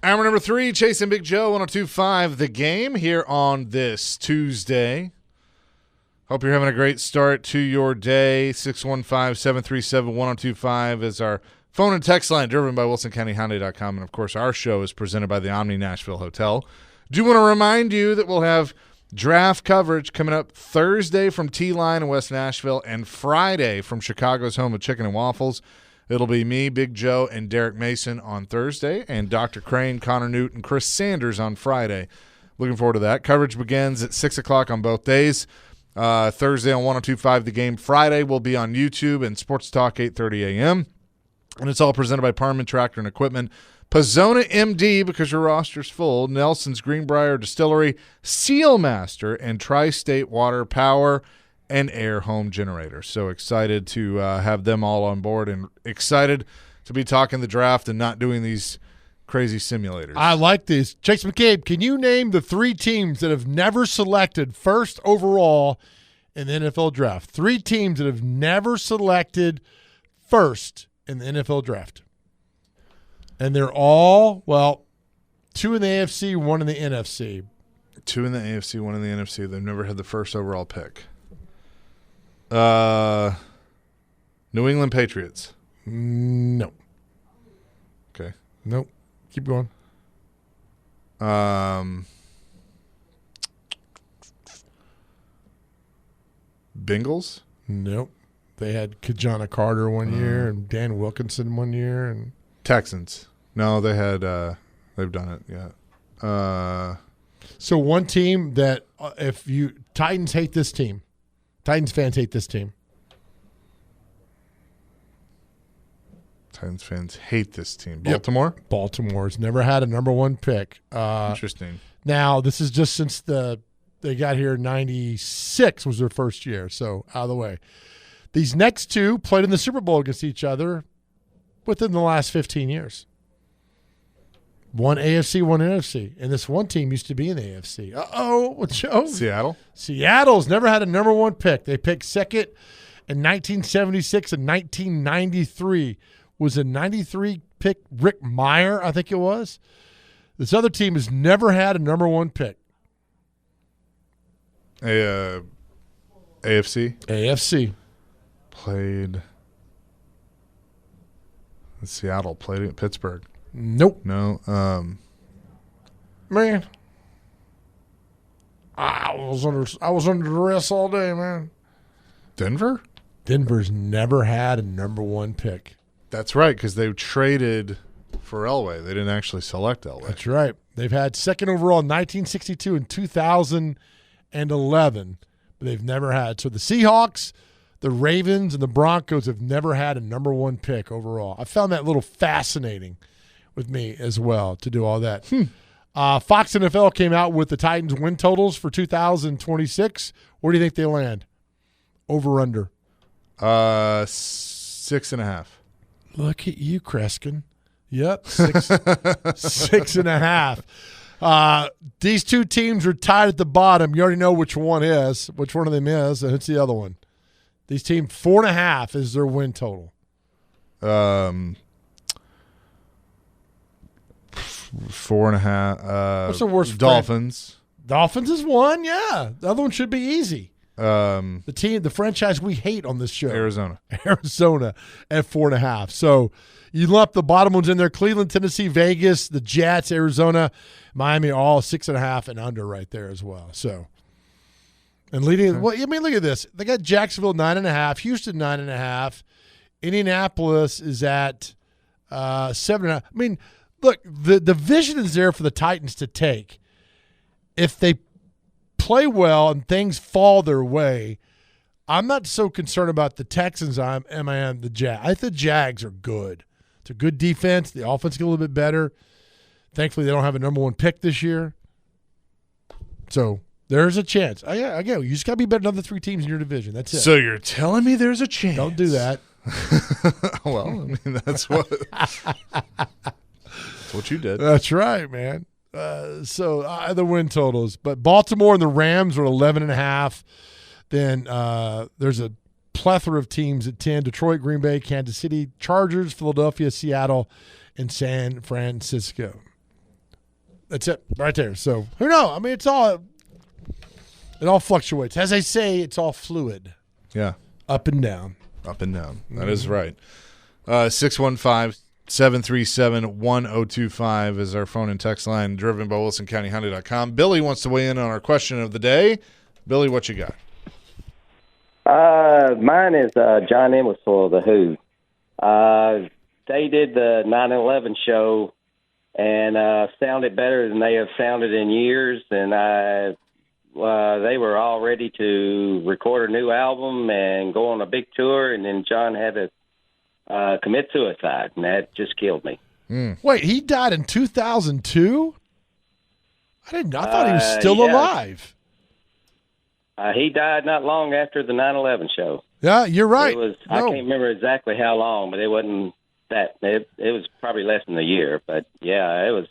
Hour number 3, Chasing Big Joe, 102.5 The Game here on this Tuesday. Hope you're having a great start to your day. 615-737-1025 is our phone and text line, driven by WilsonCountyHyundai.com. And, of course, our show is presented by the Omni Nashville Hotel. Do want to remind you that we'll have draft coverage coming up Thursday from T-Line in West Nashville and Friday from Chicago's home of Chicken and Waffles. It'll be me, Big Joe, and Derek Mason on Thursday, and Dr. Crane, Connor Newt, and Chris Sanders on Friday. Looking forward to that. Coverage begins at 6 o'clock on both days. Thursday on 102.5 The Game. Friday will be on YouTube and Sports Talk, 8:30 a.m. And it's all presented by Parman Tractor and Equipment. Pizzona MD, because your roster's full. Nelson's Greenbrier Distillery, Sealmaster, and Tri-State Water Power and Air Home Generator. So excited to have them all on board, and excited to be talking the draft and not doing these crazy simulators. I like this. Chase McCabe, can you name the 3 teams that have never selected first overall in the NFL draft? 3 teams that have never selected first in the NFL draft. And they're all, 2 in the AFC, 1 in the NFC. 2 in the AFC, 1 in the NFC. They've never had the first overall pick. New England Patriots. No. Okay. Nope. Keep going. Bengals? Nope. They had Kajana Carter one year and Dan Wilkinson one year. And Texans. No, they had they've done it, yeah. So one team that Titans hate this team. Titans fans hate this team. Titans fans hate this team. Baltimore? Yep. Baltimore's never had a number 1 pick. Interesting. Now, this is just since they got here in 96 was their first year, so out of the way. These next 2 played in the Super Bowl against each other within the last 15 years. One AFC, one NFC. And this one team used to be in the AFC. Uh-oh, Joe? Seattle? Seattle's never had a number 1 pick. They picked second in 1976 and 1993. Was a 93 pick Rick Meyer, I think it was. This other team has never had a number 1 pick. AFC? AFC. Played in Seattle. Played in Pittsburgh. Nope. No. Man. I was under duress all day, man. Denver? Denver's never had a number 1 pick. That's right, because they traded for Elway. They didn't actually select Elway. That's right. They've had second overall in 1962 and 2011, but they've never had. So the Seahawks, the Ravens, and the Broncos have never had a number 1 pick overall. I found that a little fascinating with me as well to do all that. Fox NFL came out with the Titans win totals for 2026. Where do you think they land? Over, under? 6.5. Look at you, Kreskin. Yep, 6.5. These 2 teams are tied at the bottom. You already know which one of them is, and it's the other one. These teams, 4.5 is their win total. 4.5. What's the worst? Dolphins. Dolphins is 1, yeah. The other one should be easy. The franchise we hate on this show. Arizona at 4.5. So you lump the bottom ones in there. Cleveland, Tennessee, Vegas, the Jets, Arizona, Miami, all 6.5 and under right there as well. So, and leading, look at this. They got Jacksonville 9.5, Houston 9.5, Indianapolis is at 7.5. I mean, look, the vision is there for the Titans to take. If they play well and things fall their way, I'm not so concerned about the Texans I am the Jags. I think the Jags are good. It's a good defense. The offense is a little bit better. Thankfully, they don't have a number 1 pick this year. So there's a chance. Again, you just got to be better than the 3 teams in your division. That's it. So you're telling me there's a chance? Don't do that. Well, I mean, that's what you did. That's right, man. So the win totals. But Baltimore and the Rams are 11.5. Then there's a plethora of teams at 10. Detroit, Green Bay, Kansas City, Chargers, Philadelphia, Seattle, and San Francisco. That's it right there. So who knows? I mean, it all fluctuates. As I say, it's all fluid. Yeah. Up and down. Up and down. That is right. 615-737-1025 is our phone and text line, driven by WilsonCountyHyundai.com. Billy wants to weigh in on our question of the day. Billy, what you got? Mine is John Entwistle of The Who. They did the 9/11 show and sounded better than they have sounded in years, and they were all ready to record a new album and go on a big tour, and then John had to commit suicide, and that just killed me. Wait, he died in 2002? I thought he was still alive. He died not long after the 9/11 show. Yeah, you're right. I can't remember exactly how long, but it wasn't that. It was probably less than a year. But yeah, it was.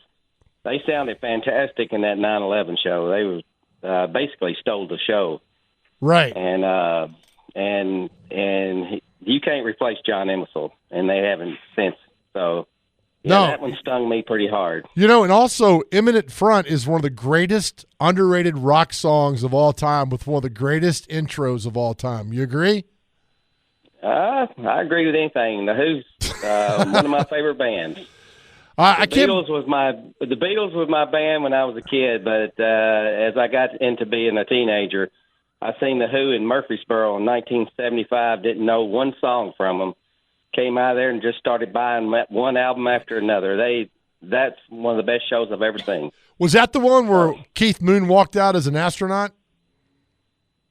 They sounded fantastic in that 9/11 show. They was basically stole the show. Right. And you can't replace John Entwistle, and they haven't since. So. Yeah, that one stung me pretty hard. And also, Imminent Front is one of the greatest underrated rock songs of all time with one of the greatest intros of all time. You agree? I agree with anything. The Who's one of my favorite bands. The Beatles was my band when I was a kid, but as I got into being a teenager, I seen The Who in Murfreesboro in 1975, didn't know one song from them. Came out of there and just started buying one album after another. That's one of the best shows I've ever seen. Was that the one where Keith Moon walked out as an astronaut?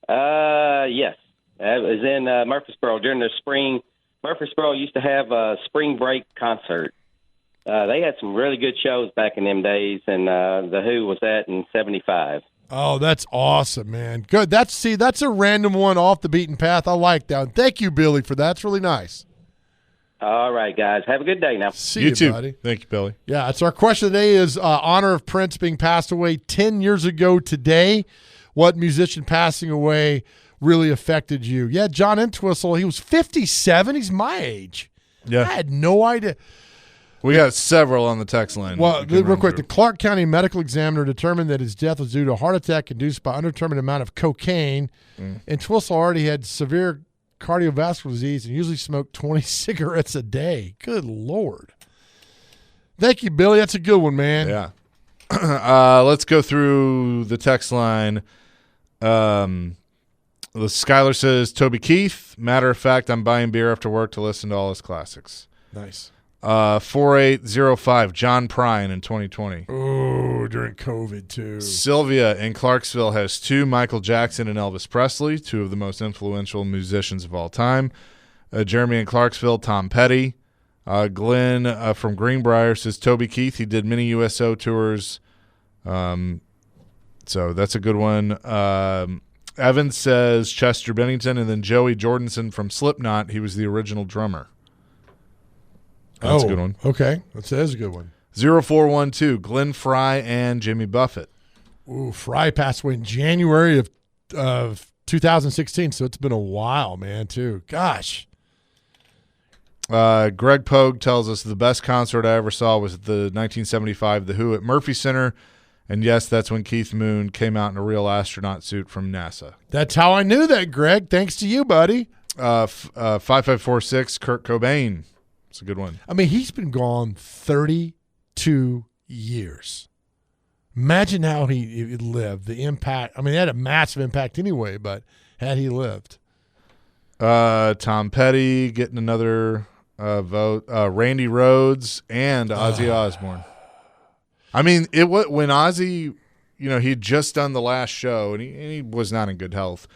Yes. It was in Murfreesboro during the spring. Murfreesboro used to have a spring break concert. They had some really good shows back in them days, and The Who was that in 75. Oh, that's awesome, man. Good. That's a random one off the beaten path. I like that. Thank you, Billy, for that. It's really nice. All right, guys. Have a good day now. See you too, buddy. Thank you, Billy. Yeah, it's our question today is honor of Prince being passed away 10 years ago today. What musician passing away really affected you? Yeah, John Entwistle, he was 57. He's my age. Yeah. I had no idea. We got several on the text line. Well, real quick, the Clark County medical examiner determined that his death was due to a heart attack induced by undetermined amount of cocaine. Entwistle already had severe cardiovascular disease and usually smoked 20 cigarettes a day. Good Lord. Thank you, Billy. That's a good one, man. Yeah. Let's go through the text line. Skylar says, Toby Keith. Matter of fact, I'm buying beer after work to listen to all his classics. Nice. 4805, John Prine in 2020. Oh, during COVID, too. Sylvia in Clarksville has 2, Michael Jackson and Elvis Presley, 2 of the most influential musicians of all time. Jeremy in Clarksville, Tom Petty. Glenn from Greenbrier says Toby Keith. He did many USO tours. So that's a good one. Evan says Chester Bennington, and then Joey Jordanson from Slipknot. He was the original drummer. That's a good one. Okay. That is a good one. 0412, Glenn Fry and Jimmy Buffett. Ooh, Fry passed away in January of 2016, so it's been a while, man, too. Gosh. Greg Pogue tells us the best concert I ever saw was at the 1975 The Who at Murphy Center. And, yes, that's when Keith Moon came out in a real astronaut suit from NASA. That's how I knew that, Greg. Thanks to you, buddy. 5546, Kurt Cobain. It's a good one. I mean, he's been gone 32 years. Imagine how he lived, the impact. I mean, he had a massive impact anyway, but had he lived. Tom Petty getting another vote. Randy Rhoads and Ozzy Osbourne. I mean, when Ozzy, he'd just done the last show, and he was not in good health.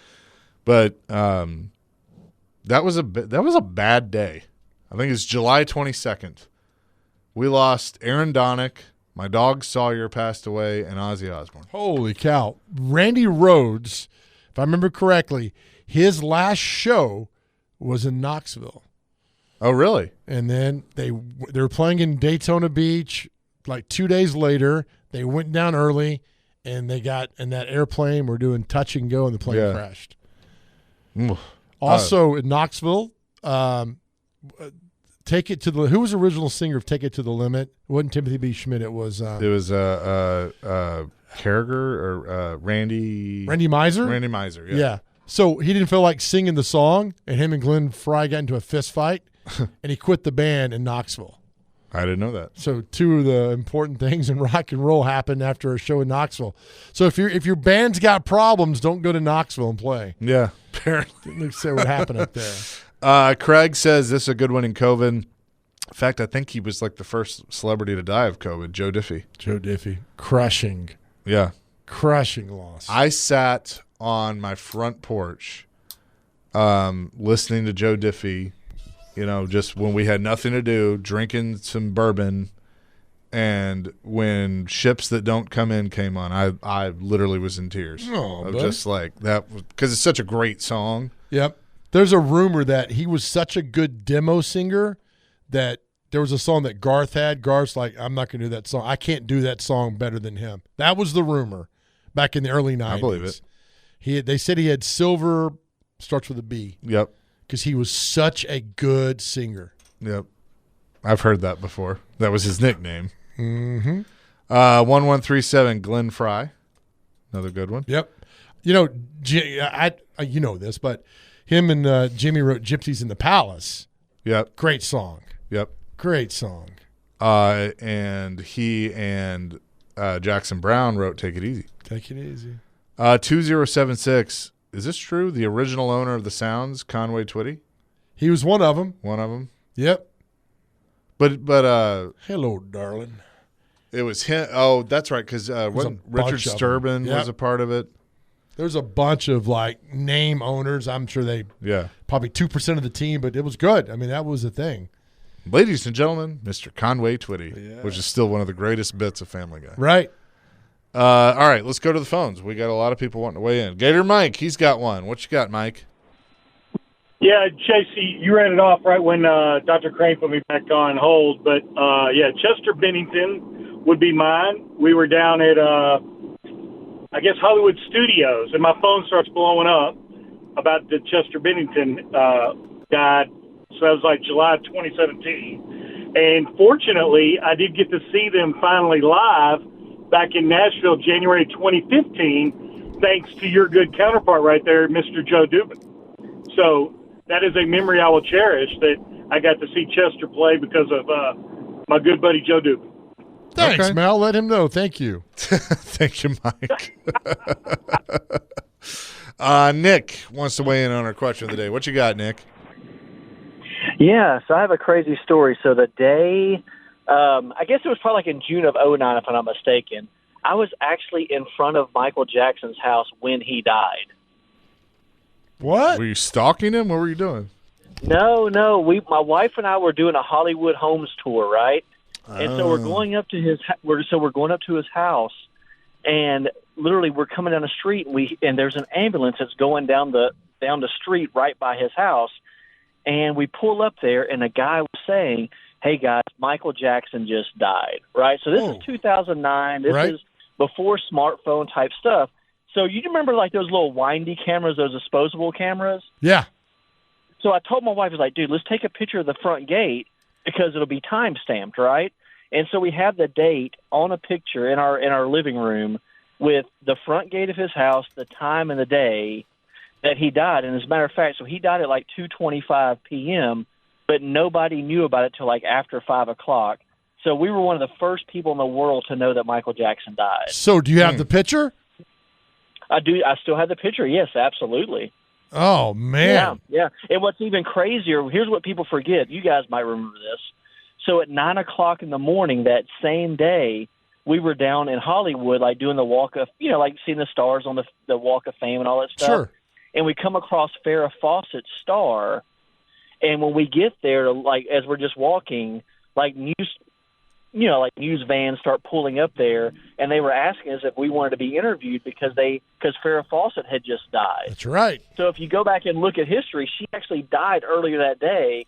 But that was a bad day. I think it's July 22nd. We lost Aaron Donick, my dog Sawyer passed away, and Ozzy Osbourne. Holy cow. Randy Rhoads, if I remember correctly, his last show was in Knoxville. Oh, really? And then they were playing in Daytona Beach. Like 2 days later, they went down early, and they got in that airplane. Were doing touch and go, and the plane crashed. Also in Knoxville, Take It to the. Who was the original singer of Take It to the Limit? It wasn't Timothy B. Schmidt. It was. Carragher or Randy. Randy Meisner. Randy Meisner. Yeah. Yeah. So he didn't feel like singing the song, and him and Glenn Fry got into a fist fight, and he quit the band in Knoxville. I didn't know that. So two of the important things in rock and roll happened after a show in Knoxville. So if your band's got problems, don't go to Knoxville and play. Yeah, apparently. Let's say what happened up there. Craig says this is a good one in COVID. In fact, I think he was like the first celebrity to die of COVID, Joe Diffie. Joe Diffie. Crushing loss. I sat on my front porch listening to Joe Diffie, just when we had nothing to do, drinking some bourbon, and when Ships That Don't Come In came on, I literally was in tears. Oh, just like that, because it's such a great song. Yep. There's a rumor that he was such a good demo singer that there was a song that Garth had. Garth's like, I'm not going to do that song. I can't do that song better than him. That was the rumor back in the early 90s. I believe it. They said he had silver, starts with a B. Yep. Because he was such a good singer. Yep. I've heard that before. That was his nickname. Mm-hmm. 1137, Glenn Fry. Another good one. Yep. You know this, but him and Jimmy wrote Gypsies in the Palace. Yep. Great song. Yep. Great song. And he and Jackson Brown wrote Take It Easy. Take It Easy. 2076. Is this true? The original owner of the Sounds, Conway Twitty? He was one of them. One of them? Yep. But hello, darling. It was him. Oh, that's right, because Richard Sturban was a part of it. There's a bunch of name owners. I'm sure probably 2% of the team, but it was good. I mean, that was the thing. Ladies and gentlemen, Mr. Conway Twitty, which is still one of the greatest bits of Family Guy. Right. All right, let's go to the phones. We got a lot of people wanting to weigh in. Gator Mike, he's got one. What you got, Mike? Yeah, Chasey, you ran it off right when Dr. Crane put me back on hold. But, Chester Bennington would be mine. We were down at, Hollywood Studios, and my phone starts blowing up about the Chester Bennington died. So that was like July of 2017. And fortunately, I did get to see them finally live back in Nashville, January 2015, thanks to your good counterpart right there, Mr. Joe Dubin. So that is a memory I will cherish, that I got to see Chester play because of my good buddy Joe Dubin. Thanks, Mel. Let him know. Thank you. Thank you, Mike. Nick wants to weigh in on our question of the day. What you got, Nick? Yeah, so I have a crazy story. So the day, I guess it was probably like in June of 2009, if I'm not mistaken, I was actually in front of Michael Jackson's house when he died. What? Were you stalking him? What were you doing? No. My wife and I were doing a Hollywood Homes tour, right? And so we're going up to his house, and literally we're coming down the street, and there's an ambulance that's going down the street right by his house, and we pull up there, and a guy was saying, "Hey guys, Michael Jackson just died." Right? So this is 2009. This is before smartphone type stuff. So you remember like those little windy cameras, those disposable cameras? Yeah. So I told my wife, I was like, dude, let's take a picture of the front gate because it'll be time stamped, right? And so we have the date on a picture in our living room with the front gate of his house, the time and the day that he died. And as a matter of fact, so he died at like 2:25 p.m., but nobody knew about it till like after 5 o'clock. So we were one of the first people in the world to know that Michael Jackson died. So do you have the picture? I do. I still have the picture. Yes, absolutely. Oh, man. Yeah. And what's even crazier, here's what people forget. You guys might remember this. So at 9 o'clock in the morning that same day, we were down in Hollywood, like doing the walk of, like seeing the stars on the Walk of Fame and all that stuff. Sure. And we come across Farrah Fawcett's star. And when we get there, like as we're just walking, like news vans start pulling up there, and they were asking us if we wanted to be interviewed because Farrah Fawcett had just died. That's right. So if you go back and look at history, she actually died earlier that day.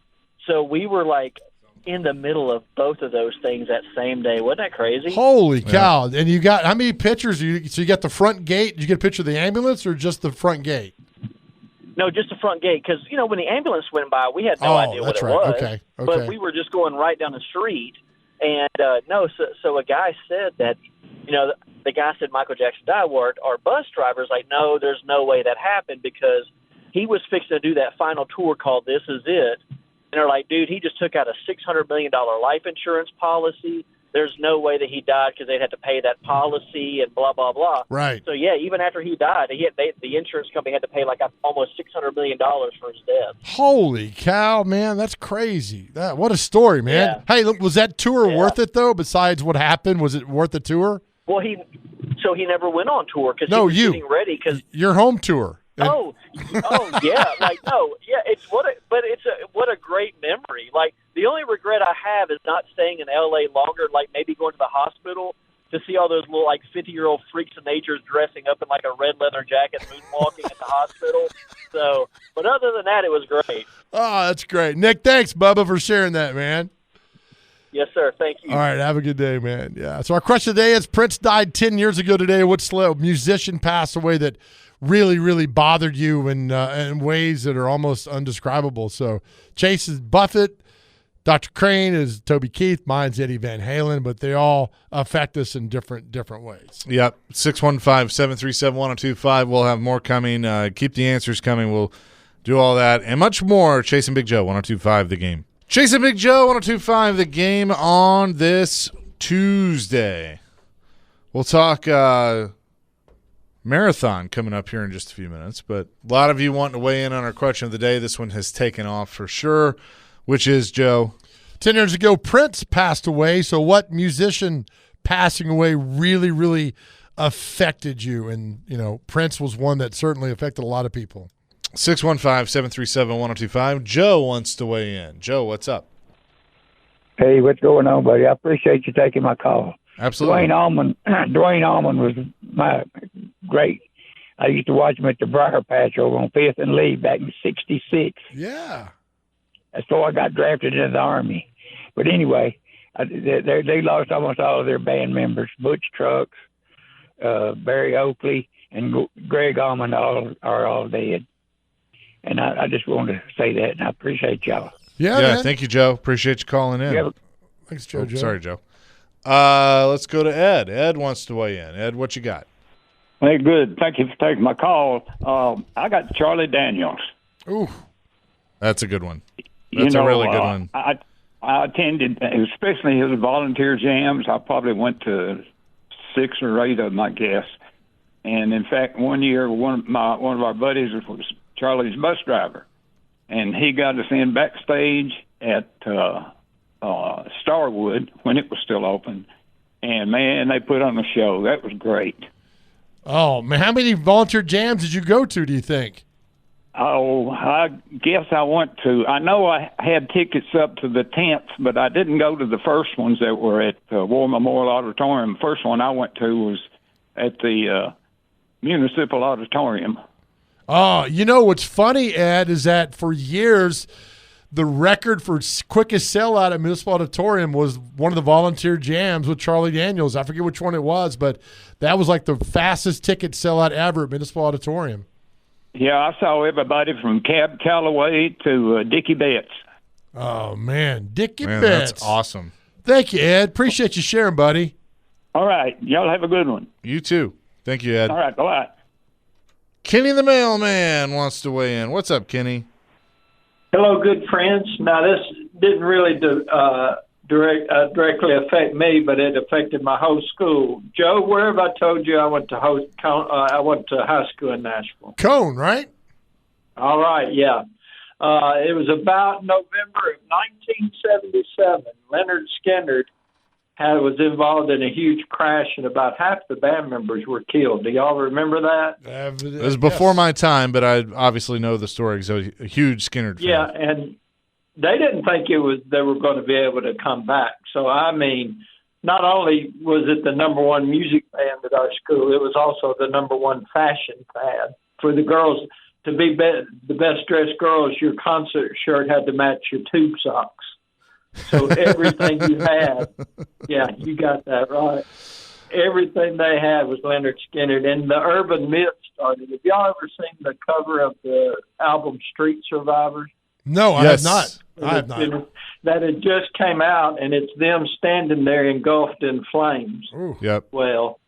So we were like in the middle of both of those things that same day. Wasn't that crazy? Holy cow. And you got, how many pictures? So you got the front gate. Did you get a picture of the ambulance or just the front gate? No, just the front gate. Because, when the ambulance went by, we had no idea what it was. Okay. But we were just going right down the street. And, so a guy said that, the guy said Michael Jackson died. Our bus driver's like, no, there's no way that happened because he was fixing to do that final tour called This Is It. And they're like, dude, he just took out a $600 million life insurance policy. There's no way that he died because they'd have to pay that policy and blah, blah, blah. Right. So, yeah, even after he died, the insurance company had to pay like almost $600 million for his death. Holy cow, man. That's crazy. What a story, man. Yeah. Hey, look, was that tour worth it, though, besides what happened? Was it worth the tour? Well, he never went on tour because he was getting ready. Your home tour. Oh, yeah. What a great memory. Like, the only regret I have is not staying in L.A. longer, like maybe going to the hospital to see all those little, 50-year-old freaks of nature dressing up in, a red leather jacket, moonwalking at the hospital. So, but other than that, it was great. Oh, that's great. Nick, thanks, Bubba, for sharing that, man. Yes, sir. Thank you. All right. Have a good day, man. Yeah. So our question today is Prince died 10 years ago today. What musician passed away that really, really bothered you in ways that are almost undescribable? So Chase is Buffett. Dr. Crane is Toby Keith. Mine's Eddie Van Halen, but they all affect us in different ways. Yep. 615-737-1025. We'll have more coming. Keep the answers coming. We'll do all that and much more. Chasing Big Joe, 1025 The Game. Chasing Big Joe, 1025 The Game on this Tuesday. We'll talk marathon coming up here in just a few minutes, but a lot of you wanting to weigh in on our question of the day. This one has taken off for sure, which is, Joe? 10 years ago, Prince passed away. So what musician passing away really, really affected you? And, Prince was one that certainly affected a lot of people. 615-737-1025. Joe wants to weigh in. Joe, what's up? Hey, what's going on, buddy? I appreciate you taking my call. Absolutely. Dwayne Allman was my great. I used to watch him at the Briar Patch over on 5th and Lee back in '66. Yeah. That's how I got drafted into the Army. But anyway, they lost almost all of their band members. Butch Trucks, Barry Oakley, and Greg Allman are all dead. And I just wanted to say that, and I appreciate y'all. Yeah. Thank you, Joe. Appreciate you calling in. Thanks, Joe. Sorry, Joe. Let's go to Ed. Ed wants to weigh in. Ed, what you got? Hey, good. Thank you for taking my call. I got Charlie Daniels. Ooh. That's a good one. That's a really good one. I attended, especially his volunteer jams. I probably went to 6 or 8 of them, I guess. And in fact, one year, one of our buddies was Charlie's bus driver, and he got us in backstage at Starwood when it was still open. And man, they put on a show. That was great. Oh man, how many volunteer jams did you go to? Do you think? Oh, I guess I went to. I know I had tickets up to the 10th, but I didn't go to the first ones that were at War Memorial Auditorium. The first one I went to was at the Municipal Auditorium. Oh, what's funny, Ed, is that for years the record for quickest sellout at Municipal Auditorium was one of the volunteer jams with Charlie Daniels. I forget which one it was, but that was like the fastest ticket sellout ever at Municipal Auditorium. Yeah, I saw everybody from Cab Calloway to Dickie Betts. Oh, man. Dickie Betts. That's awesome. Thank you, Ed. Appreciate you sharing, buddy. All right. Y'all have a good one. You too. Thank you, Ed. All right. Bye. Kenny the mailman wants to weigh in. What's up, Kenny? Hello, good friends. Now, this didn't really directly affect me, but it affected my whole school. Joe, where have I told you I went to high school in Nashville? Cone, right? All right, yeah. It was about November of 1977. Leonard Skinner was involved in a huge crash, and about half the band members were killed. Do y'all remember that? It was before my time, but I obviously know the story because I was a huge Skinner fan. Yeah, and they didn't think they were going to be able to come back. So, I mean, not only was it the number one music band at our school, it was also the number one fashion fad. For the girls to be the best-dressed girls, your concert shirt had to match your tube socks. So everything you had, yeah, you got that right. Everything they had was Leonard Skinner. And the urban myth started. Have y'all ever seen the cover of the album Street Survivors? No, I have not. I have not. That it just came out, and it's them standing there engulfed in flames. Ooh. Yep. Well,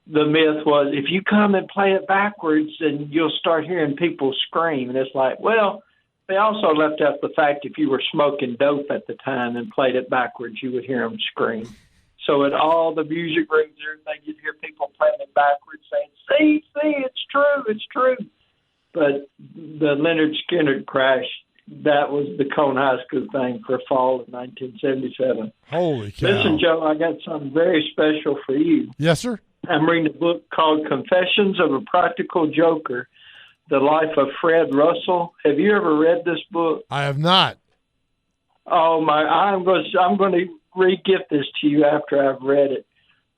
the myth was if you come and play it backwards, and you'll start hearing people scream. And it's like, well, they also left out the fact if you were smoking dope at the time and played it backwards, you would hear them scream. So at all the music rooms, everything, you'd hear people playing it backwards saying, see, it's true. But the Leonard Skinner crash, that was the Cone High School thing for fall of 1977. Holy cow. Listen, Joe, I got something very special for you. Yes, sir. I'm reading a book called Confessions of a Practical Joker, The Life of Fred Russell. Have you ever read this book? I have not. Oh, my, I'm going to re-gift this to you after I've read it.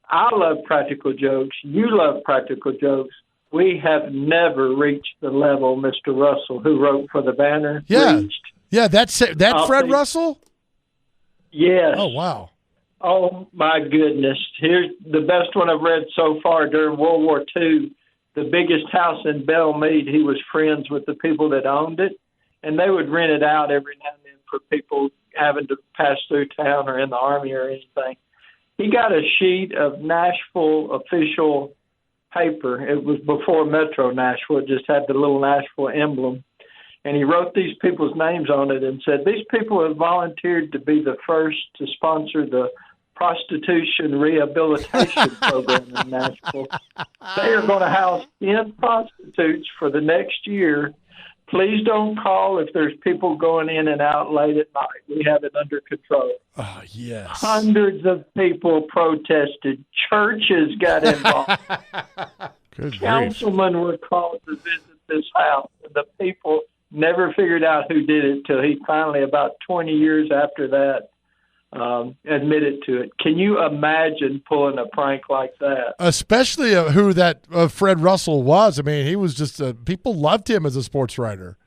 I love practical jokes. You love practical jokes. We have never reached the level Mr. Russell, who wrote for the Banner, reached. Yeah, that's Fred Russell? Yes. Oh, wow. Oh, my goodness. Here's the best one I've read so far. During World War II, the biggest house in Belmead, he was friends with the people that owned it, and they would rent it out every now and then for people having to pass through town or in the Army or anything. He got a sheet of Nashville official paper. It was before Metro Nashville. It just had the little Nashville emblem. And he wrote these people's names on it and said, these people have volunteered to be the first to sponsor the prostitution rehabilitation program in Nashville. They are going to house 10 prostitutes for the next year. Please don't call if there's people going in and out late at night. We have it under control. Oh, yes. Hundreds of people protested. Churches got involved. Good Councilmen were called to visit this house. And the people never figured out who did it till he finally, about 20 years after that, admitted to it. Can you imagine pulling a prank like that? Especially who that Fred Russell was. I mean, he was just people loved him as a sports writer.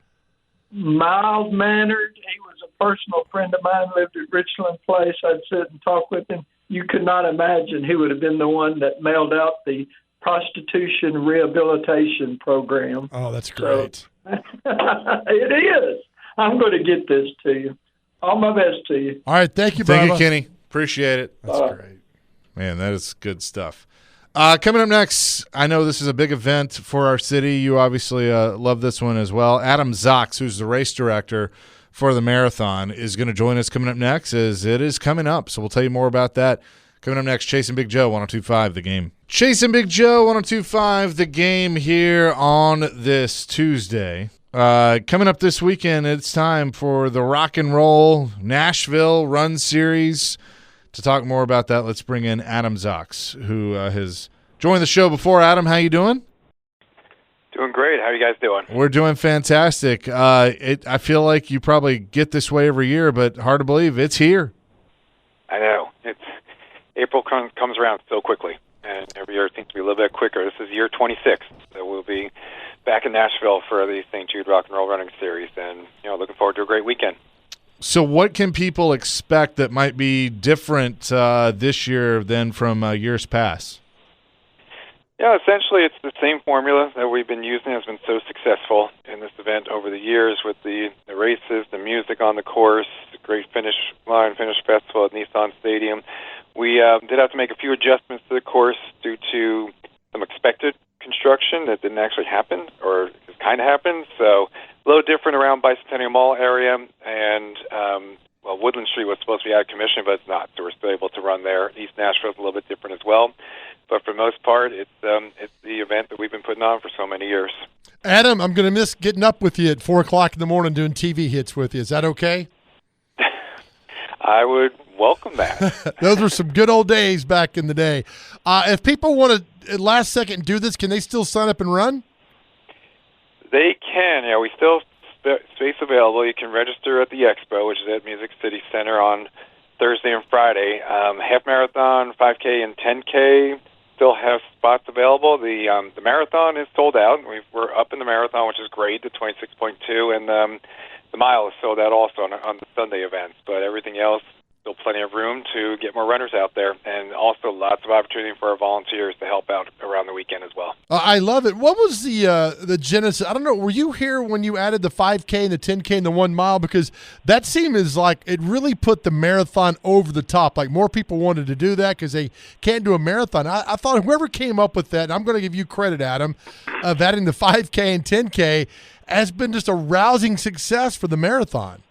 Mild-mannered. He was a personal friend of mine, lived at Richland Place. I'd sit and talk with him. You could not imagine he would have been the one that mailed out the prostitution rehabilitation program. Oh, that's great. So, it is. I'm going to get this to you. All my best to you. All right, thank you, Thank Bubba. you, Kenny. Appreciate it. That's great. Man, that is good stuff. Coming up next, I know this is a big event for our city. You obviously love this one as well. Adam Zox, who's the race director for the marathon, is going to join us coming up next, as it is coming up. So we'll tell you more about that. Coming up next, Chasing Big Joe, 102.5 The Game. Chasing Big Joe, 102.5 The Game here on this Tuesday. Coming up this weekend, it's time for the Rock and Roll Nashville Run Series. To talk more about that, let's bring in Adam Zox, who has joined the show before. Adam, how you doing? Doing great. How are you guys doing? We're doing fantastic. I feel like you probably get this way every year, but hard to believe it's here. I know. April comes around so quickly, and every year it seems to be a little bit quicker. This is year 26, so we'll be back in Nashville for the St. Jude Rock and Roll Running Series, and looking forward to a great weekend. So what can people expect that might be different this year than from years past? Yeah, essentially it's the same formula that we've been using. Has been so successful in this event over the years with the races, the music on the course, the great finish festival at Nissan Stadium. We did have to make a few adjustments to the course due to some expected construction that didn't actually happen, or kind of happened. So a little different around Bicentennial Mall area, and Woodland Street was supposed to be out of commission, but it's not. So we're still able to run there. East Nashville is a little bit different as well, but for the most part, it's the event that we've been putting on for so many years. Adam, I'm going to miss getting up with you at 4 o'clock in the morning doing TV hits with you. Is that okay? I would welcome that. Those were some good old days back in the day. If people want to, at last second, do this, can they still sign up and run? They can. Yeah, we still have space available. You can register at the Expo, which is at Music City Center on Thursday and Friday. Half marathon, 5K, and 10K still have spots available. The marathon is sold out. We're up in the marathon, which is great, the 26.2, and the mile is sold out also on the Sunday events. But everything else, still plenty of room to get more runners out there, and also lots of opportunity for our volunteers to help out around the weekend as well. I love it. What was the genesis? I don't know. Were you here when you added the 5K and the 10K and the 1 mile? Because that seemed as like it really put the marathon over the top. Like more people wanted to do that because they can't do a marathon. I thought whoever came up with that, and I'm going to give you credit, Adam, of adding the 5K and 10K has been just a rousing success for the marathon.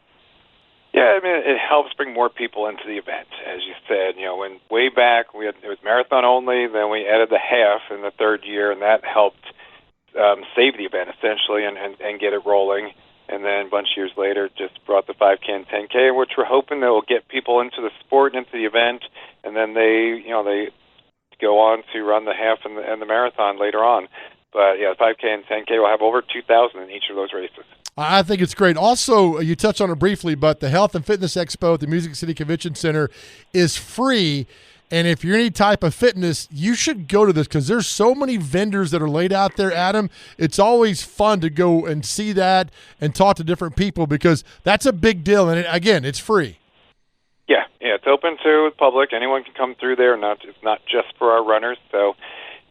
Yeah, I mean, it helps bring more people into the event. As you said, when way back it was marathon only, then we added the half in the third year, and that helped save the event essentially and get it rolling. And then a bunch of years later, just brought the 5K and 10K, which we're hoping that will get people into the sport and into the event, and then they go on to run the half and the marathon later on. But yeah, 5K and 10K will have over 2,000 in each of those races. I think it's great. Also, you touched on it briefly, but the Health and Fitness Expo at the Music City Convention Center is free. And if you're any type of fitness, you should go to this because there's so many vendors that are laid out there, Adam. It's always fun to go and see that and talk to different people because that's a big deal. And again, it's free. Yeah, it's open to the public. Anyone can come through there. It's not just for our runners, so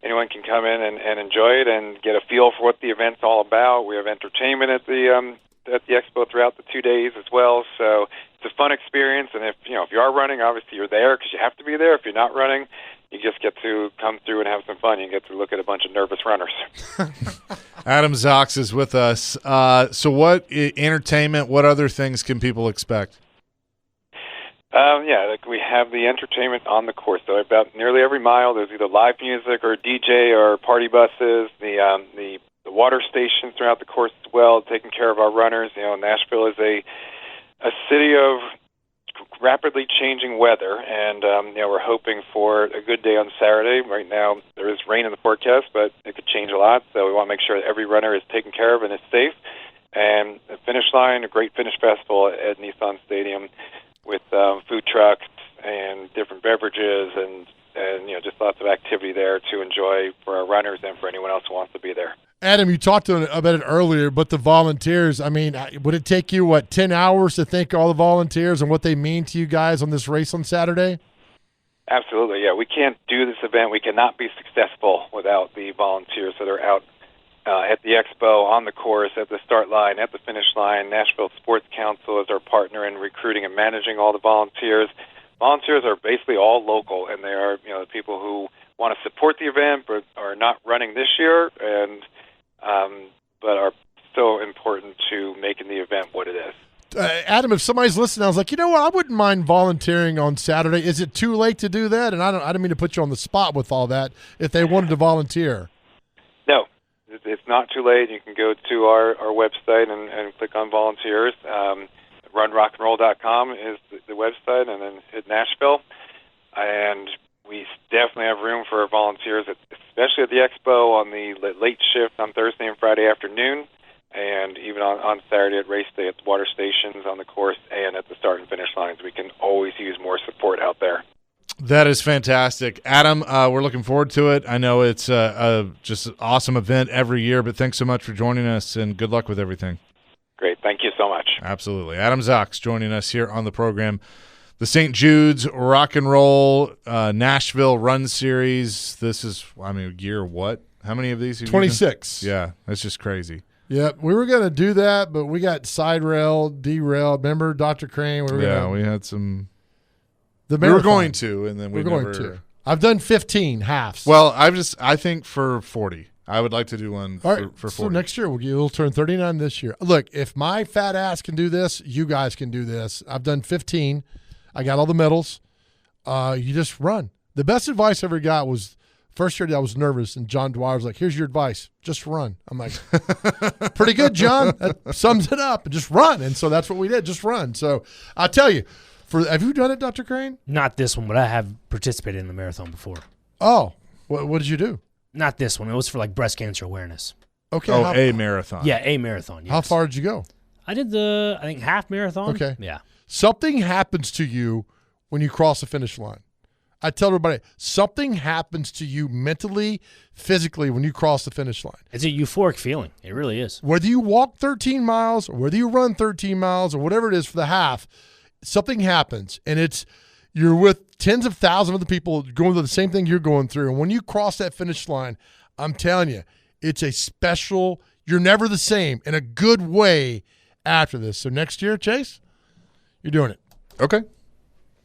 anyone can come in and enjoy it and get a feel for what the event's all about. We have entertainment at the expo throughout the 2 days as well, so it's a fun experience. And if you are running, obviously you're there because you have to be there. If you're not running, you just get to come through and have some fun. You get to look at a bunch of nervous runners. Adam Zox is with us. So what entertainment, what other things can people expect? We have the entertainment on the course. So about nearly every mile, there's either live music or DJ or party buses. The water stations throughout the course as well, taking care of our runners. Nashville is a city of rapidly changing weather, and we're hoping for a good day on Saturday. Right now, there is rain in the forecast, but it could change a lot. So we want to make sure that every runner is taken care of and is safe. And the finish line, a great finish festival at Nissan Stadium, with food trucks and different beverages and just lots of activity there to enjoy for our runners and for anyone else who wants to be there. Adam, you talked about it earlier, but the volunteers, I mean, would it take you, 10 hours to thank all the volunteers and what they mean to you guys on this race on Saturday? Absolutely, yeah. We can't do this event. We cannot be successful without the volunteers that are out at the expo, on the course, at the start line, at the finish line. Nashville Sports Council is our partner in recruiting and managing all the volunteers. Volunteers are basically all local, and they are the people who want to support the event but are not running this year, and but are so important to making the event what it is. Adam, if somebody's listening, I was like, you know what, I wouldn't mind volunteering on Saturday. Is it too late to do that? And I don't mean to put you on the spot with all that. If they wanted to volunteer, no. It's not too late. You can go to our website and click on volunteers. RunRockandRoll.com is the website, and then hit Nashville. And we definitely have room for volunteers, especially at the expo on the late shift on Thursday and Friday afternoon, and even on Saturday at race day at the water stations on the course and at the start and finish lines. We can always use more support out there. That is fantastic. Adam, we're looking forward to it. I know it's just an awesome event every year, but thanks so much for joining us, and good luck with everything. Great. Thank you so much. Absolutely. Adam Zox joining us here on the program. The St. Jude's Rock and Roll Nashville Run Series. This is, year what? How many of these? 26. Yeah, that's just crazy. Yep, we were going to do that, but we got derailed. Remember Dr. Crane? We had some... We were going to, and then we're going to. I've done 15 halves. Well, I think for 40. I would like to do one for 40. So next year, we'll turn 39 this year. Look, if my fat ass can do this, you guys can do this. I've done 15. I got all the medals. You just run. The best advice I ever got was, first year I was nervous, and John Dwyer was like, here's your advice. Just run. I'm like, pretty good, John. That sums it up. Just run. And so that's what we did. Just run. So I'll tell you. Have you done it, Dr. Crane? Not this one, but I have participated in the marathon before. Oh, what did you do? Not this one. It was for breast cancer awareness. Okay. A marathon. Yeah, a marathon. Yes. How far did you go? I did I think half marathon. Okay. Yeah. Something happens to you when you cross the finish line. I tell everybody, something happens to you mentally, physically when you cross the finish line. It's a euphoric feeling. It really is. Whether you walk 13 miles or whether you run 13 miles or whatever it is for the half, something happens, and you're with tens of thousands of other people going through the same thing you're going through. And when you cross that finish line, I'm telling you, it's a special – you're never the same in a good way after this. So next year, Chase, you're doing it. Okay.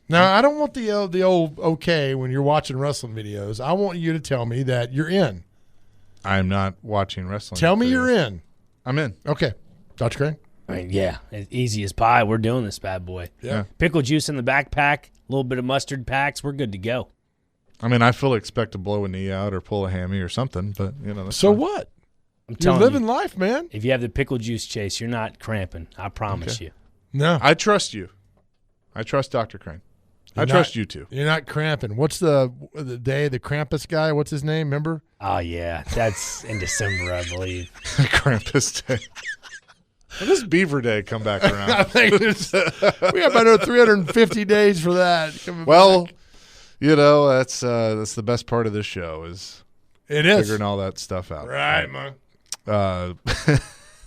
Now, I don't want the old okay when you're watching wrestling videos. I want you to tell me that you're in. I'm not watching wrestling. Tell me you're in. I'm in. Okay. Dr. Crane? I mean, yeah, it's easy as pie. We're doing this bad boy. Yeah. Pickle juice in the backpack, a little bit of mustard packs. We're good to go. I mean, I fully expect to blow a knee out or pull a hammy or something, but, that's So fine. what? I'm You're telling living you, life, man. if you have the pickle juice, Chase, you're not cramping. I promise you. No. I trust you. I trust Dr. Crane. I trust you too. You're not cramping. What's the day, the Krampus guy? What's his name? Remember? Oh, yeah. That's in December, I believe. Krampus Day. When does Beaver Day come back around? I think we have about 350 days for that. Well, that's the best part of this show is figuring all that stuff out. Right, man.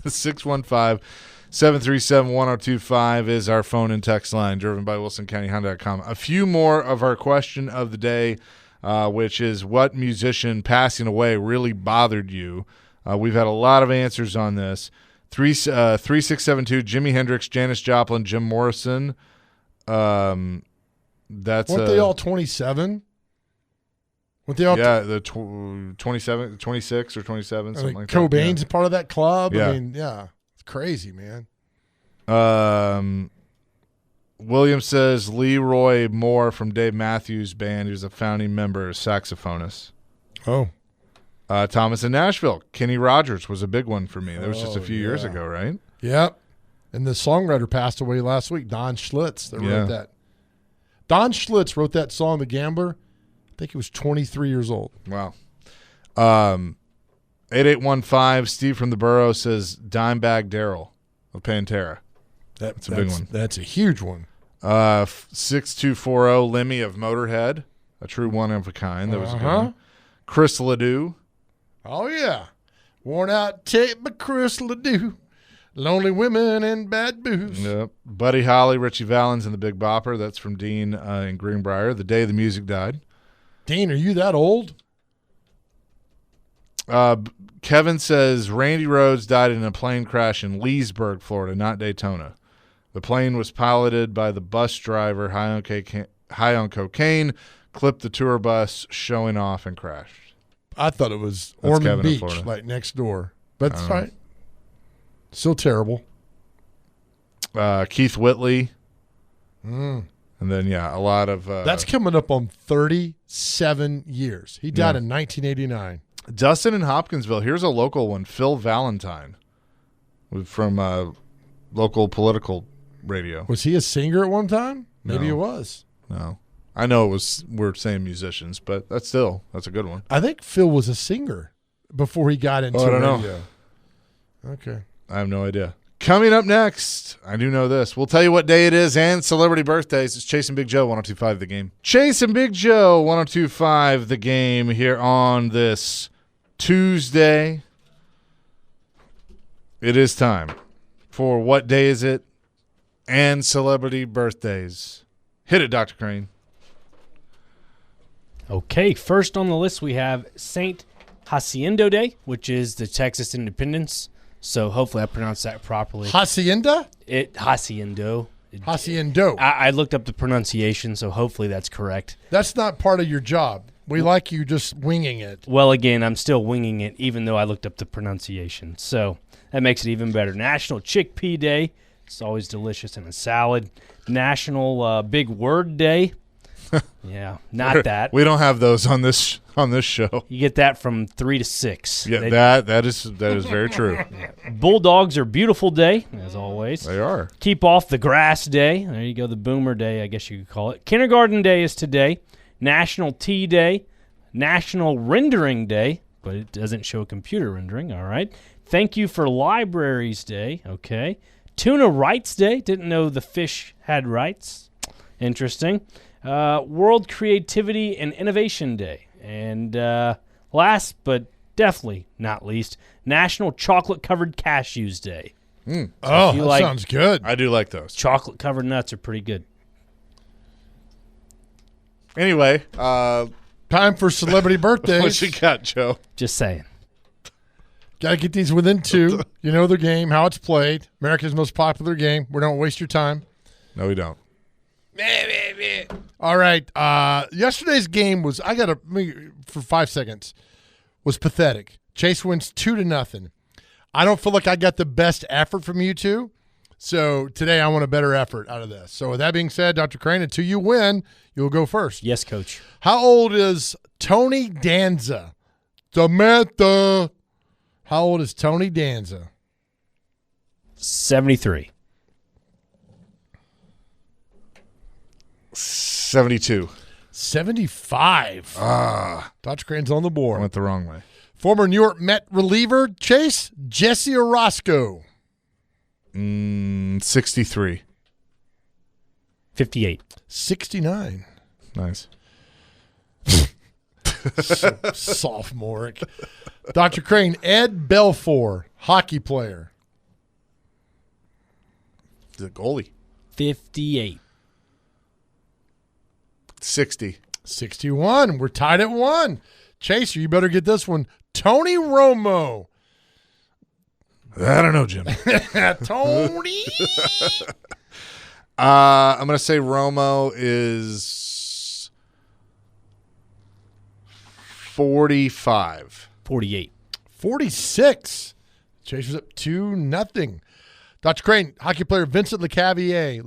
615-737-1025 is our phone and text line, driven by WilsonCountyHonda.com. A few more of our question of the day, which is what musician passing away really bothered you? We've had a lot of answers on this. 3672, Jimi Hendrix, Janis Joplin, Jim Morrison. Weren't they all 27? Weren't they all the 27, 26 or 27, something like that. Cobain's part of that club. Yeah. I mean, yeah. It's crazy, man. William says Leroy Moore from Dave Matthews Band, who's a founding member, saxophonist. Oh. Thomas in Nashville. Kenny Rogers was a big one for me. That was just a few years ago, right? Yep. And the songwriter passed away last week, Don Schlitz, that wrote that. Don Schlitz wrote that song, The Gambler. I think he was 23 years old. Wow. 8815, Steve from the Borough says Dimebag Darrell of Pantera. That's a big one. That's a huge one. 6240, Lemmy of Motorhead, a true one of a kind. That was a good one. Chris Ledoux. Oh, yeah. Worn out tape by Chris Ledoux. Lonely women and bad booze. Yep. Buddy Holly, Richie Valens, and the Big Bopper. That's from Dean in Greenbrier. The Day the Music Died. Dean, are you that old? Kevin says Randy Rhoads died in a plane crash in Leesburg, Florida, not Daytona. The plane was piloted by the bus driver, high on cocaine, clipped the tour bus, showing off, and crashed. I thought it was That's Ormond Kevin in Beach, Florida. like next door. But it's right. Still terrible. Keith Whitley. And then, a lot of... That's coming up on 37 years. He died in 1989. Dustin in Hopkinsville. Here's a local one. Phil Valentine from local political radio. Was he a singer at one time? Maybe No. it was. No. I know we're saying musicians, but that's a good one. I think Phil was a singer before he got into I don't know. radio. Okay. I have no idea. Coming up next, I do know this. We'll tell you what day it is and celebrity birthdays. It's Chase and Big Joe, 102.5 The Game. Chase and Big Joe, 102.5 The Game here on this Tuesday. It is time for what day is it and celebrity birthdays. Hit it, Dr. Crane. Okay, first on the list we have St. Haciendo Day, which is the Texas Independence. So hopefully I pronounced that properly. Hacienda? Haciendo. Haciendo. I looked up the pronunciation, so hopefully that's correct. That's not part of your job. We like you just winging it. Well, again, I'm still winging it, even though I looked up the pronunciation. So that makes it even better. National Chickpea Day. It's always delicious in a salad. National Big Word Day. Yeah, not that. We don't have those on this show. You get that from 3 to 6. Yeah, that is very true. Bulldogs are beautiful day, as always. They are. Keep off the grass day. There you go, the boomer day, I guess you could call it. Kindergarten day is today. National Tea Day. National Rendering Day, but it doesn't show computer rendering, all right. Thank you for Libraries Day, okay. Tuna Rights Day. Didn't know the fish had rights. Interesting. World Creativity and Innovation Day. And last but definitely not least, National Chocolate-Covered Cashews Day. Oh, if you that like sounds good. I do like those. chocolate-covered nuts are pretty good. Anyway, Time for celebrity birthdays. what you got, Joe? Just saying. Got to get these within 2. You know their game, how it's played. America's most popular game. We don't waste your time. No, we don't. All right. Yesterday's game was, for 5 seconds, was pathetic. Chase wins 2-0. I don't feel like I got the best effort from you two. So today I want a better effort out of this. So with that being said, Dr. Crane, until you win, you'll go first. Yes, Coach. How old is Tony Danza? Samantha. How old is Tony Danza? 73. 72. 75. Dr. Crane's on the I board. went the wrong way. Former New York Met reliever, Chase, Jesse Orozco. 63. 58. 69. Nice. Sophomoric. Dr. Crane, Ed Belfour, hockey player. The goalie. 58. 60. 61. We're tied at 1. Chaser, you better get this one. Tony Romo. I don't know, Jim. Tony. I'm going to say Romo is 45. 48. 46. Chaser's up 2-0. Dr. Crane, hockey player Vincent LeCavalier.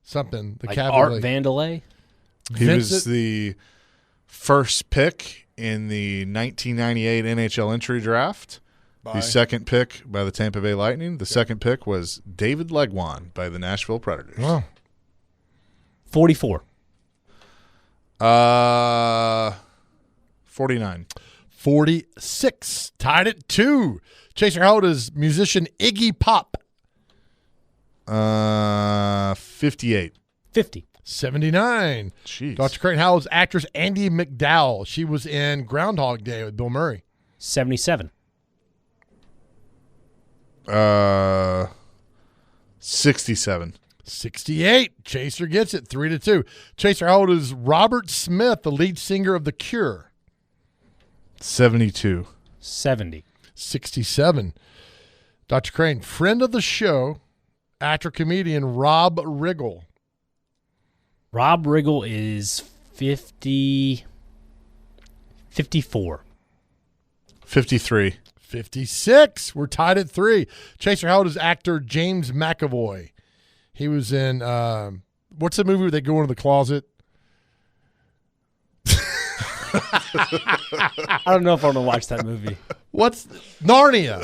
Something. Like Art Vandelay? He was the first pick in the 1998 NHL entry draft. The second pick by the Tampa Bay Lightning. The second pick was David Legwan by the Nashville Predators. Oh. 44. 49. 46. Tied at 2. Chaser, how old is musician Iggy Pop? 58. 50. 79. Jeez. Dr. Crane, how old is actress Andie MacDowell? She was in Groundhog Day with Bill Murray. 77. 67. 68. Chaser gets it. 3-2. Chaser, how old is Robert Smith, the lead singer of The Cure? 72. 70. 67. Dr. Crane, friend of the show, actor comedian Rob Riggle. Rob Riggle is 50. 54. 53. 56. We're tied at 3. Chaser, how old is actor James McAvoy? He was in, what's the movie where they go into the closet? I don't know if I want to watch that movie. What's Narnia?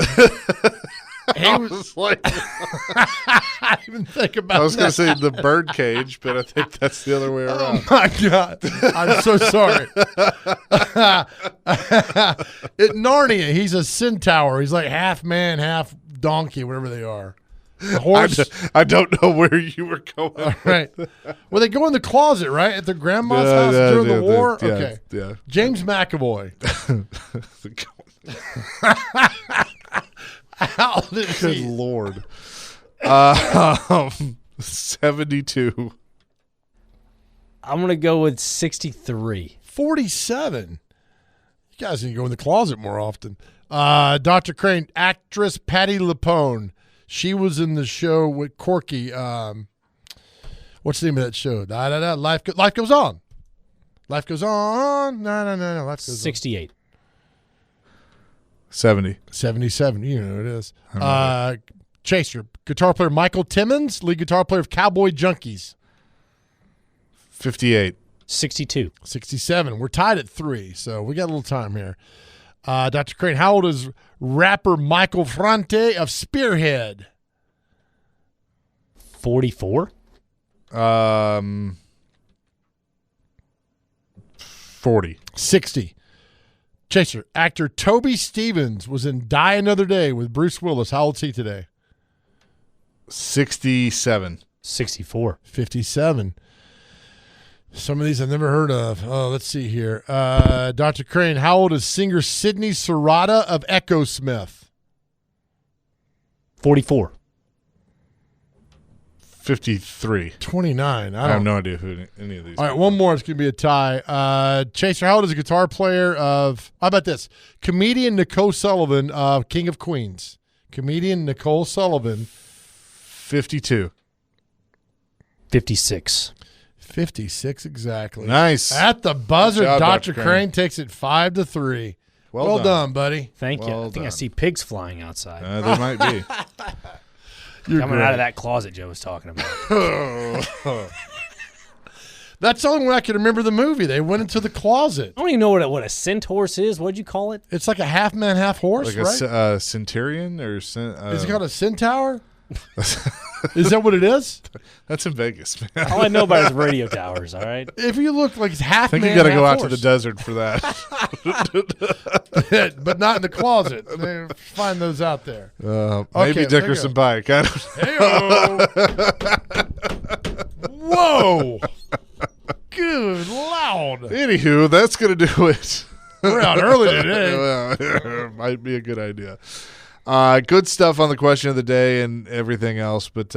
I was like, I didn't even think about that. I was going to say the birdcage, but I think that's the other way around. Oh, my God. I'm so sorry. At Narnia, he's a centaur. He's like half man, half donkey, whatever they are. The horse. I don't know where you were going. All right. Well, they go in the closet, right? At their grandma's house during the war? Okay. Yeah. James McAvoy. How old is Good he? Lord. 72. I'm going to go with 63. 47. You guys need to go in the closet more often. Dr. Crane, actress Patti LuPone. She was in the show with Corky. What's the name of that show? Life goes on. Life goes on. No. Life goes 68. 70. 77. You know who it is. Chaser, guitar player Michael Timmons, lead guitar player of Cowboy Junkies. 58. 62. 67. We're tied at 3, so we got a little time here. Dr. Crane, how old is rapper Michael Franti of Spearhead? 44. 40. 60. Chaser, actor Toby Stevens was in Die Another Day with Bruce Willis. How old is he today? 67. 64. 57. Some of these I've never heard of. Oh, let's see here. Dr. Crane, how old is singer Sydney Serrata of Echo Smith? 44. 53. 29. I have no idea who any of these. All right, one more. It's going to be a tie. Chaser, how old is a guitar player of, how about this? Comedian Nicole Sullivan of King of Queens. Comedian Nicole Sullivan. 52. 56. 56 exactly. Nice. At the buzzer, Good job, Dr. Dr. Crane takes it 5-3. Well done, buddy. Thank you. Well I think I done. see pigs flying outside. There might be. Coming out of that closet Joe was talking about. That's the only way I can remember the movie. They went into the closet. I don't even know what a cent horse is. What'd you call it? It's like a half man, half horse, Like right? a centurion or Is it called a centaur? Is that what it is? That's in Vegas, man. All I know about is radio towers, all right? If you look like it's half I think man, you got to go out horse. to the desert for that. But not in the closet. They find those out there. Maybe Okay, Dickerson Bike. I don't Whoa. Good loud. Anywho, that's going to do it. We're out early today. Well, might be a good idea. Good stuff on the question of the day and everything else, but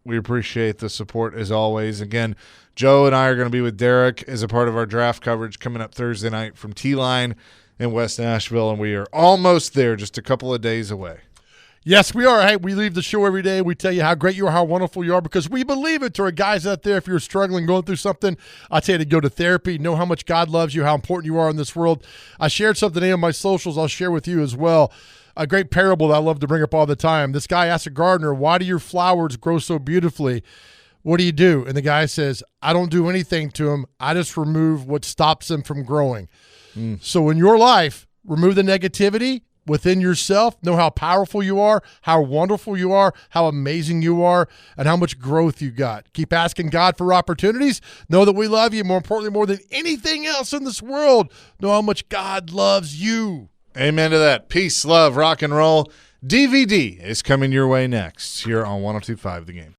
we appreciate the support as always. Again, Joe and I are going to be with Derek as a part of our draft coverage coming up Thursday night from T-Line in West Nashville, and we are almost there, just a couple of days away. Yes, we are. Hey, we leave the show every day. We tell you how great you are, how wonderful you are, because we believe it to our guys out there. If you're struggling, going through something, I tell you to go to therapy. Know how much God loves you, how important you are in this world. I shared something today on my socials. I'll share with you as well. A great parable that I love to bring up all the time. This guy asked a gardener, why do your flowers grow so beautifully? What do you do? And the guy says, I don't do anything to them. I just remove what stops them from growing. So in your life, remove the negativity within yourself. Know how powerful you are, how wonderful you are, how amazing you are, and how much growth you got. Keep asking God for opportunities. Know that we love you. More importantly, more than anything else in this world, know how much God loves you. Amen to that. Peace, love, rock and roll. DVD is coming your way next here on 102.5 The Game.